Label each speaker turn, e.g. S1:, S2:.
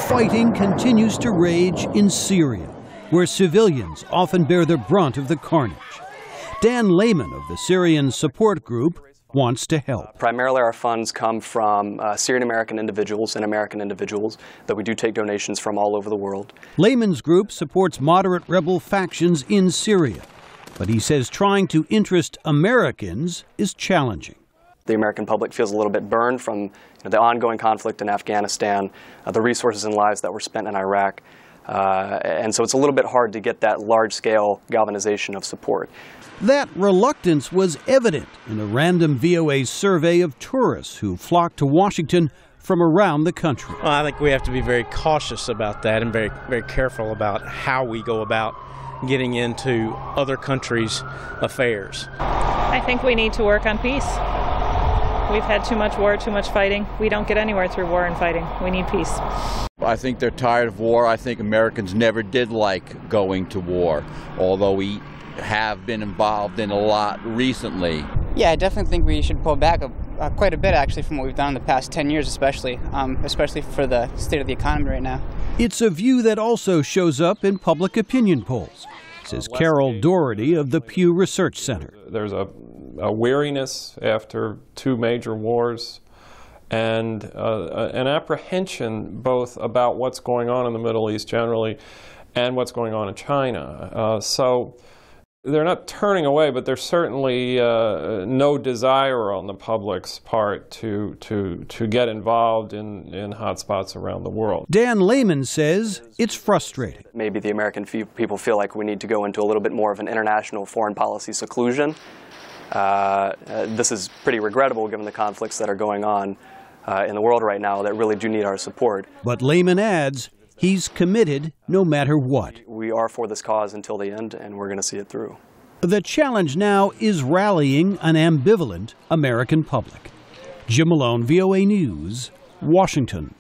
S1: Fighting continues to rage in Syria, where civilians often bear the brunt of the carnage. Dan Layman of the Syrian support group wants to help.
S2: Primarily our funds come from Syrian American individuals and American individuals, though we do take donations from all over the world.
S1: Layman's group supports moderate rebel factions in Syria, but he says trying to interest Americans is challenging.
S2: The American public feels a little bit burned from the ongoing conflict in Afghanistan, the resources and lives that were spent in Iraq. And so it's a little bit hard to get that large-scale galvanization of support.
S1: That reluctance was evident in a random VOA survey of tourists who flocked to Washington from around the country.
S3: Well, I think we have to be very cautious about that and very, very careful about how we go about getting into other countries' affairs.
S4: I think we need to work on peace. We've had too much war, too much fighting. We don't get anywhere through war and fighting. We need peace.
S5: I think they're tired of war. I think Americans never did like going to war, although we have been involved in a lot recently.
S6: Yeah, I definitely think we should pull back quite a bit, actually, from what we've done in the past 10 years, especially for the state of the economy right now.
S1: It's a view that also shows up in public opinion polls, says Carroll Doherty of the Pew Research Center.
S7: There's a weariness after two major wars and an apprehension both about what's going on in the Middle East generally and what's going on in China. So they're not turning away, but there's certainly no desire on the public's part to get involved in hotspots around the world.
S1: Dan Layman says it's frustrating.
S2: Maybe the American people feel like we need to go into a little bit more of an international foreign policy seclusion. This is pretty regrettable given the conflicts that are going on in the world right now that really do need our support.
S1: But Layman adds he's committed no matter what.
S2: We are for this cause until the end, and we're going to see it through.
S1: The challenge now is rallying an ambivalent American public. Jim Malone, VOA News, Washington.